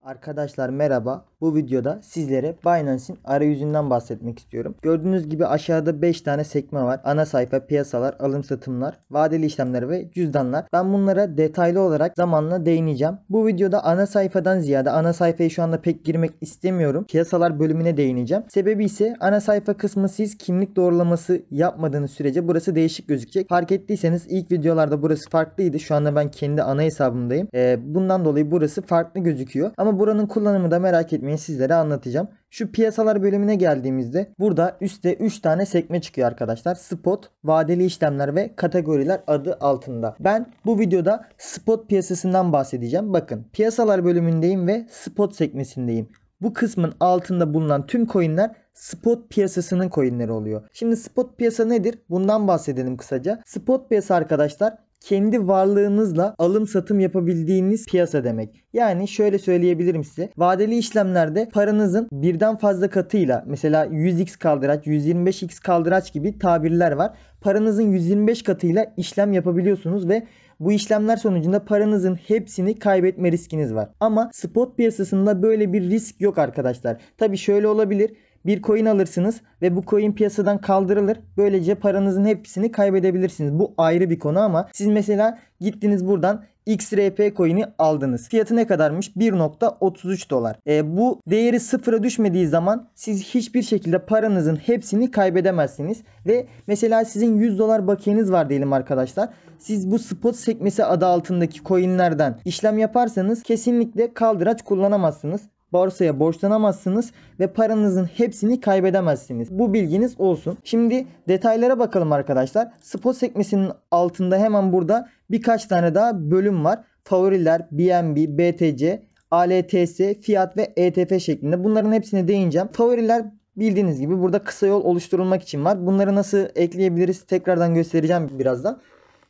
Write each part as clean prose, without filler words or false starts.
Arkadaşlar merhaba. Bu videoda sizlere Binance'in arayüzünden bahsetmek istiyorum. Gördüğünüz gibi aşağıda 5 tane sekme var. Ana sayfa, piyasalar, alım satımlar, vadeli işlemler ve cüzdanlar. Ben bunlara detaylı olarak zamanla değineceğim. Bu videoda ana sayfadan ziyade ana sayfaya şu anda pek girmek istemiyorum. Piyasalar bölümüne değineceğim. Sebebi ise ana sayfa kısmı siz kimlik doğrulaması yapmadığınız sürece burası değişik gözükecek. Fark ettiyseniz ilk videolarda burası farklıydı. Şu anda ben kendi ana hesabımdayım. Bundan dolayı burası farklı gözüküyor. Ama buranın kullanımı da merak etmeyin, sizlere anlatacağım. Şu piyasalar bölümüne geldiğimizde burada üstte 3 tane sekme çıkıyor arkadaşlar. Spot, vadeli işlemler ve kategoriler adı altında. Ben bu videoda spot piyasasından bahsedeceğim. Bakın, piyasalar bölümündeyim ve spot sekmesindeyim. Bu kısmın altında bulunan tüm coinler spot piyasasının coinleri oluyor. Şimdi spot piyasa nedir? Bundan bahsedelim kısaca. Spot piyasa arkadaşlar, kendi varlığınızla alım satım yapabildiğiniz piyasa demek. Yani şöyle söyleyebilirim size. Vadeli işlemlerde paranızın birden fazla katıyla, mesela 100x kaldıraç, 125x kaldıraç gibi tabirler var. Paranızın 125 katıyla işlem yapabiliyorsunuz ve bu işlemler sonucunda paranızın hepsini kaybetme riskiniz var. Ama spot piyasasında böyle bir risk yok arkadaşlar. Tabii şöyle olabilir. Bir coin alırsınız ve bu coin piyasadan kaldırılır. Böylece paranızın hepsini kaybedebilirsiniz. Bu ayrı bir konu ama siz mesela gittiniz buradan XRP coin'i aldınız. Fiyatı ne kadarmış? 1.33 dolar. Bu değeri sıfıra düşmediği zaman siz hiçbir şekilde paranızın hepsini kaybedemezsiniz. Ve mesela sizin 100 dolar bakiyeniz var diyelim arkadaşlar. Siz bu spot sekmesi adı altındaki coinlerden işlem yaparsanız kesinlikle kaldıraç kullanamazsınız. Borsaya borçlanamazsınız ve paranızın hepsini kaybedemezsiniz. Bu bilginiz olsun. Şimdi detaylara bakalım arkadaşlar. Spot sekmesinin altında hemen burada birkaç tane daha bölüm var. Favoriler, BNB, BTC, ALTS, fiyat ve ETF şeklinde. Bunların hepsine değineceğim. Favoriler bildiğiniz gibi burada kısa yol oluşturulmak için var. Bunları nasıl ekleyebiliriz tekrardan göstereceğim birazdan.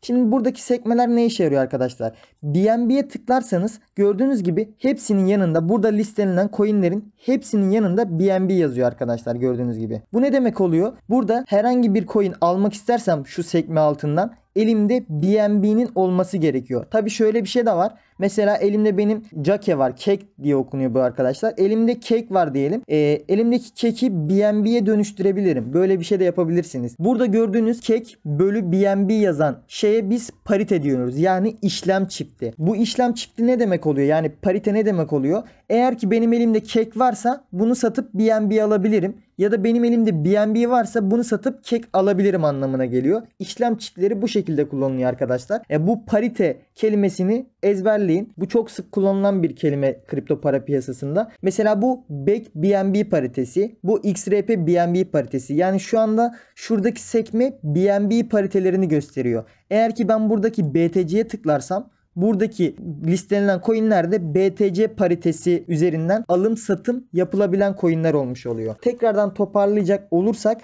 Şimdi buradaki sekmeler ne işe yarıyor arkadaşlar? BNB'ye tıklarsanız gördüğünüz gibi hepsinin yanında, burada listelenen coinlerin hepsinin yanında BNB yazıyor arkadaşlar, gördüğünüz gibi. Bu ne demek oluyor? Burada herhangi bir coin almak istersem şu sekme altından elimde BNB'nin olması gerekiyor. Tabi şöyle bir şey de var. Mesela elimde benim Cake var. Cake diye okunuyor bu arkadaşlar. Elimde Cake var diyelim. Elimdeki Cake'i BNB'ye dönüştürebilirim. Böyle bir şey de yapabilirsiniz. Burada gördüğünüz Cake bölü BNB yazan şeye biz parite diyoruz. Yani işlem çifti. Bu işlem çifti ne demek oluyor? Yani parite ne demek oluyor? Eğer ki benim elimde Cake varsa bunu satıp BNB alabilirim. Ya da benim elimde BNB varsa bunu satıp Cake alabilirim anlamına geliyor. İşlem çiftleri bu şekilde kullanılıyor arkadaşlar. Bu parite kelimesini ezberleyin. Bu çok sık kullanılan bir kelime kripto para piyasasında. Mesela bu BEC BNB paritesi. Bu XRP BNB paritesi. Yani şu anda şuradaki sekme BNB paritelerini gösteriyor. Eğer ki ben buradaki BTC'ye tıklarsam buradaki listelenen coinlerde BTC paritesi üzerinden alım satım yapılabilen coinler olmuş oluyor. Tekrardan toparlayacak olursak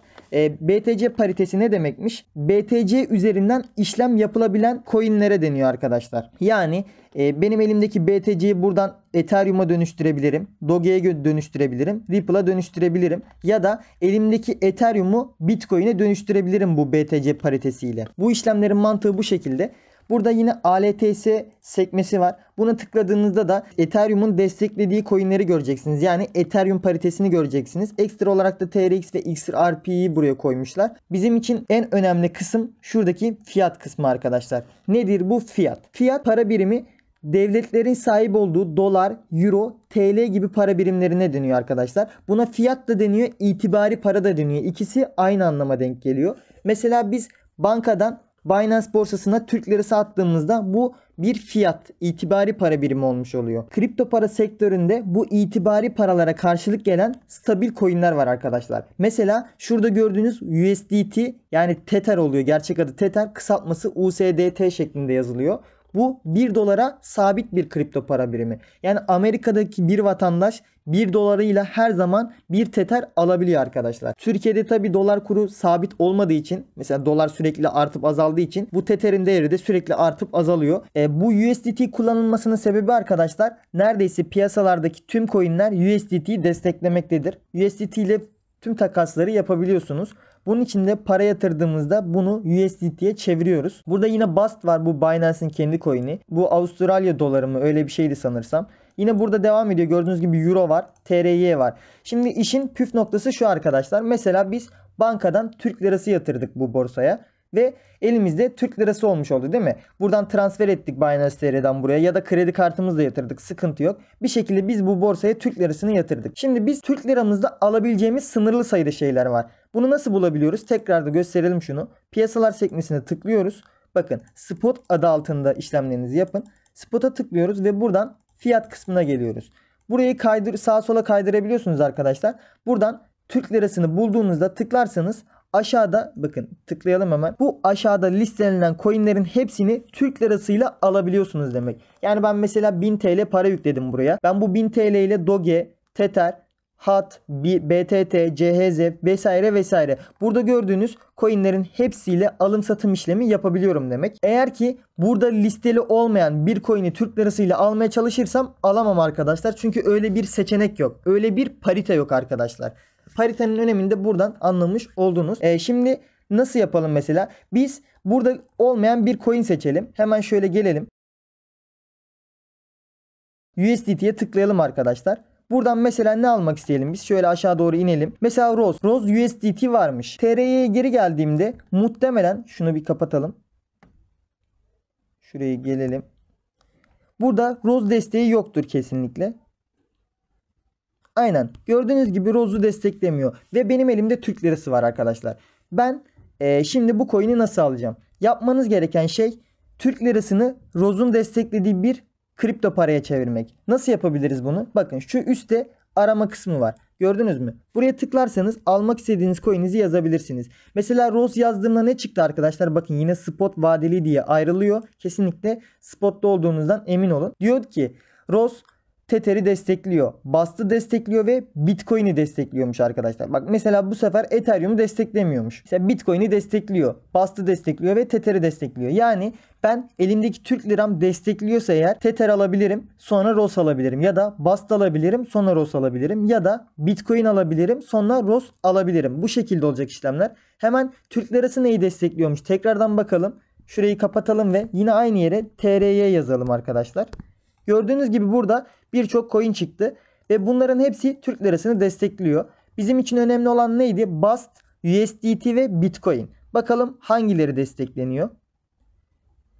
BTC paritesi ne demekmiş? BTC üzerinden işlem yapılabilen coinlere deniyor arkadaşlar. Yani benim elimdeki BTC'yi buradan Ethereum'a dönüştürebilirim. Doge'ye dönüştürebilirim. Ripple'a dönüştürebilirim. Ya da elimdeki Ethereum'u Bitcoin'e dönüştürebilirim bu BTC paritesiyle. Bu işlemlerin mantığı bu şekilde. Burada yine ALTS sekmesi var. Buna tıkladığınızda da Ethereum'un desteklediği coinleri göreceksiniz. Yani Ethereum paritesini göreceksiniz. Ekstra olarak da TRX ve XRP'yi buraya koymuşlar. Bizim için en önemli kısım şuradaki fiyat kısmı arkadaşlar. Nedir bu fiyat? Fiyat para birimi devletlerin sahip olduğu dolar, euro, TL gibi para birimlerine deniyor arkadaşlar. Buna fiyat da deniyor, itibari para da deniyor. İkisi aynı anlama denk geliyor. Mesela biz bankadan Binance borsasına Türk lirası attığımızda bu bir fiyat, itibari para birimi olmuş oluyor. Kripto para sektöründe bu itibari paralara karşılık gelen stabil coinler var arkadaşlar. Mesela şurada gördüğünüz USDT, yani Tether oluyor. Gerçek adı Tether, kısaltması USDT şeklinde yazılıyor. Bu 1 dolara sabit bir kripto para birimi. Yani Amerika'daki bir vatandaş 1 dolarıyla her zaman bir Tether alabiliyor arkadaşlar. Türkiye'de tabi dolar kuru sabit olmadığı için, mesela dolar sürekli artıp azaldığı için bu Tether'in değeri de sürekli artıp azalıyor. Bu USDT kullanılmasının sebebi arkadaşlar, neredeyse piyasalardaki tüm coinler USDT'yi desteklemektedir. USDT ile tüm takasları yapabiliyorsunuz. Bunun için de para yatırdığımızda bunu USDT'ye çeviriyoruz. Burada yine BAST var, bu Binance'in kendi coin'i. Bu Avustralya doları mı, öyle bir şeydi sanırsam. Yine burada devam ediyor. Gördüğünüz gibi Euro var. TRY var. Şimdi işin püf noktası şu arkadaşlar. Mesela biz bankadan Türk lirası yatırdık bu borsaya. Ve elimizde Türk lirası olmuş oldu değil mi? Buradan transfer ettik Binance TR'den buraya ya da kredi kartımızla yatırdık. Sıkıntı yok. Bir şekilde biz bu borsaya Türk lirasını yatırdık. Şimdi biz Türk liramızda alabileceğimiz sınırlı sayıda şeyler var. Bunu nasıl bulabiliyoruz? Tekrar da gösterelim şunu. Piyasalar sekmesine tıklıyoruz. Bakın spot adı altında işlemlerinizi yapın. Spot'a tıklıyoruz ve buradan fiyat kısmına geliyoruz. Burayı sağa sola kaydırabiliyorsunuz arkadaşlar. Buradan Türk lirasını bulduğunuzda tıklarsanız aşağıda bakın tıklayalım hemen. Bu aşağıda listelenen coinlerin hepsini Türk lirasıyla alabiliyorsunuz demek. Yani ben mesela 1000 TL para yükledim buraya. Ben bu 1000 TL ile Doge, Tether, HAT, BTT, CHZ vesaire vesaire. Burada gördüğünüz coinlerin hepsiyle alım satım işlemi yapabiliyorum demek. Eğer ki burada listeli olmayan bir coin'i Türk lirasıyla almaya çalışırsam alamam arkadaşlar. Çünkü öyle bir seçenek yok. Öyle bir parite yok arkadaşlar. Paritenin önemini de buradan anlamış oldunuz. Şimdi nasıl yapalım mesela? Biz burada olmayan bir coin seçelim. Hemen şöyle gelelim. USDT'ye tıklayalım arkadaşlar. Buradan mesela ne almak isteyelim biz? Şöyle aşağı doğru inelim. Mesela Rose USDT varmış. TR'ye geri geldiğimde muhtemelen şunu bir kapatalım. Şuraya gelelim. Burada Rose desteği yoktur kesinlikle. Aynen. Gördüğünüz gibi Rose'u desteklemiyor. Ve benim elimde Türk lirası var arkadaşlar. Ben şimdi bu coin'i nasıl alacağım? Yapmanız gereken şey Türk lirasını Rose'un desteklediği bir kripto paraya çevirmek. Nasıl yapabiliriz bunu? Bakın şu üstte arama kısmı var. Gördünüz mü? Buraya tıklarsanız almak istediğiniz coin'inizi yazabilirsiniz. Mesela Rose yazdığımda ne çıktı arkadaşlar? Bakın yine spot vadeli diye ayrılıyor. Kesinlikle spotta olduğunuzdan emin olun. Diyor ki Rose Tether'i destekliyor. Bast'ı destekliyor ve Bitcoin'i destekliyormuş arkadaşlar. Bak mesela bu sefer Ethereum'u desteklemiyormuş. Mesela Bitcoin'i destekliyor. Bast'ı destekliyor ve Tether'i destekliyor. Yani ben elimdeki Türk liram destekliyorsa eğer Tether alabilirim. Sonra Rose alabilirim. Ya da Bast alabilirim. Sonra Rose alabilirim. Ya da Bitcoin alabilirim. Sonra Rose alabilirim. Bu şekilde olacak işlemler. Hemen Türk lirası neyi destekliyormuş? Tekrardan bakalım. Şurayı kapatalım ve yine aynı yere TRY yazalım arkadaşlar. Gördüğünüz gibi burada birçok coin çıktı ve bunların hepsi Türk lirasını destekliyor. Bizim için önemli olan neydi? Bast, USDT ve Bitcoin. Bakalım hangileri destekleniyor?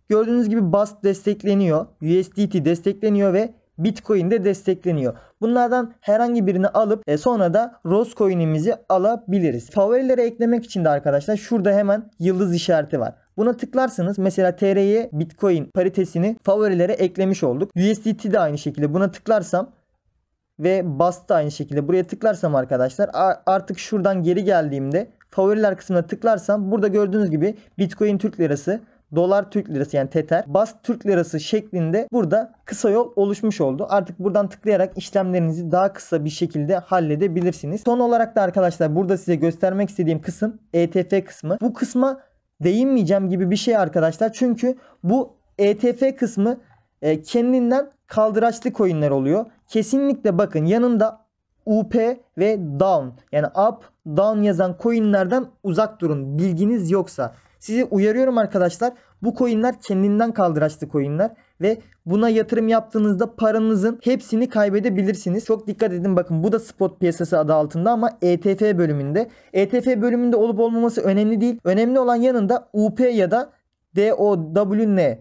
Gördüğünüz gibi Bast destekleniyor, USDT destekleniyor ve Bitcoin de destekleniyor. Bunlardan herhangi birini alıp sonra da Rose coin'imizi alabiliriz. Favorilere eklemek için de arkadaşlar şurada hemen yıldız işareti var. Buna tıklarsanız mesela TRY Bitcoin paritesini favorilere eklemiş olduk. USDT de aynı şekilde buna tıklarsam ve Bast da aynı şekilde buraya tıklarsam arkadaşlar artık şuradan geri geldiğimde favoriler kısmına tıklarsam burada gördüğünüz gibi Bitcoin Türk lirası, dolar Türk lirası yani Tether, Bast Türk lirası şeklinde burada kısa yol oluşmuş oldu. Artık buradan tıklayarak işlemlerinizi daha kısa bir şekilde halledebilirsiniz. Son olarak da arkadaşlar burada size göstermek istediğim kısım ETF kısmı. Bu kısma değinmeyeceğim gibi bir şey arkadaşlar. Çünkü bu ETF kısmı kendinden kaldıraçlı coinler oluyor. Kesinlikle bakın yanında UP ve down yani up down yazan coinlerden uzak durun. Bilginiz yoksa. Sizi uyarıyorum arkadaşlar. Bu coinler kendinden kaldıraçlı coinler ve buna yatırım yaptığınızda paranızın hepsini kaybedebilirsiniz. Çok dikkat edin, bakın bu da spot piyasası adı altında ama ETF bölümünde. ETF bölümünde olup olmaması önemli değil. Önemli olan yanında UP ya da DOWN.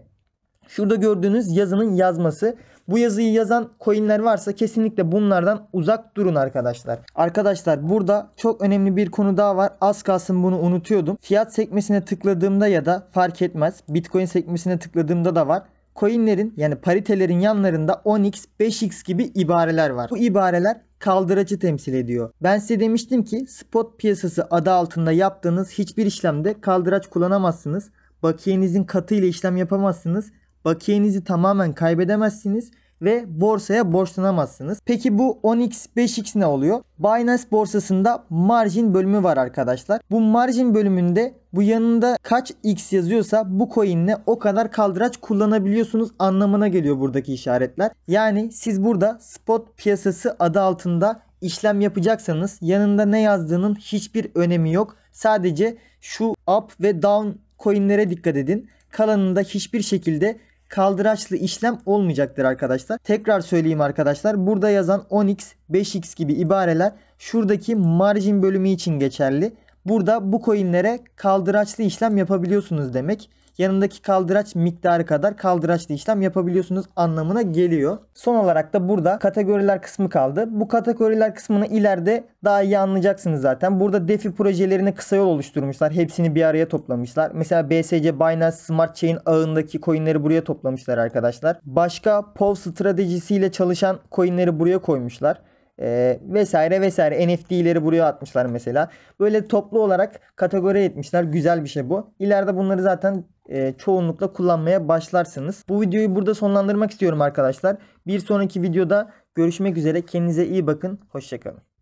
Şurada gördüğünüz yazının yazması. Bu yazıyı yazan coinler varsa kesinlikle bunlardan uzak durun arkadaşlar. Arkadaşlar burada çok önemli bir konu daha var. Az kalsın bunu unutuyordum. Fiyat sekmesine tıkladığımda ya da fark etmez Bitcoin sekmesine tıkladığımda da var. Coinlerin yani paritelerin yanlarında 10x, 5x gibi ibareler var. Bu ibareler kaldıracı temsil ediyor. Ben size demiştim ki spot piyasası adı altında yaptığınız hiçbir işlemde kaldıraç kullanamazsınız. Bakiyenizin katı ile işlem yapamazsınız. Bakiyenizi tamamen kaybedemezsiniz ve borsaya borçlanamazsınız. Peki bu 10x 5x ne oluyor? Binance borsasında margin bölümü var arkadaşlar. Bu margin bölümünde bu yanında kaç x yazıyorsa bu coin'le o kadar kaldıraç kullanabiliyorsunuz anlamına geliyor buradaki işaretler. Yani siz burada spot piyasası adı altında işlem yapacaksanız yanında ne yazdığının hiçbir önemi yok. Sadece şu up ve down coin'lere dikkat edin. Kalanında hiçbir şekilde kaldıraçlı işlem olmayacaktır arkadaşlar. Tekrar söyleyeyim arkadaşlar. Burada yazan 10x, 5x gibi ibareler şuradaki margin bölümü için geçerli. Burada bu coinlere kaldıraçlı işlem yapabiliyorsunuz demek. Yanındaki kaldıraç miktarı kadar kaldıraçlı işlem yapabiliyorsunuz anlamına geliyor. Son olarak da burada kategoriler kısmı kaldı. Bu kategoriler kısmını ileride daha iyi anlayacaksınız zaten. Burada DeFi projelerine kısa yol oluşturmuşlar. Hepsini bir araya toplamışlar. Mesela BSC Binance Smart Chain ağındaki coinleri buraya toplamışlar arkadaşlar. Başka POW stratejisiyle çalışan coinleri buraya koymuşlar. Vesaire vesaire, NFT'leri buraya atmışlar mesela. Böyle toplu olarak kategori etmişler. Güzel bir şey bu. İleride bunları zaten çoğunlukla kullanmaya başlarsınız. Bu videoyu burada sonlandırmak istiyorum arkadaşlar. Bir sonraki videoda görüşmek üzere. Kendinize iyi bakın. Hoşça kalın.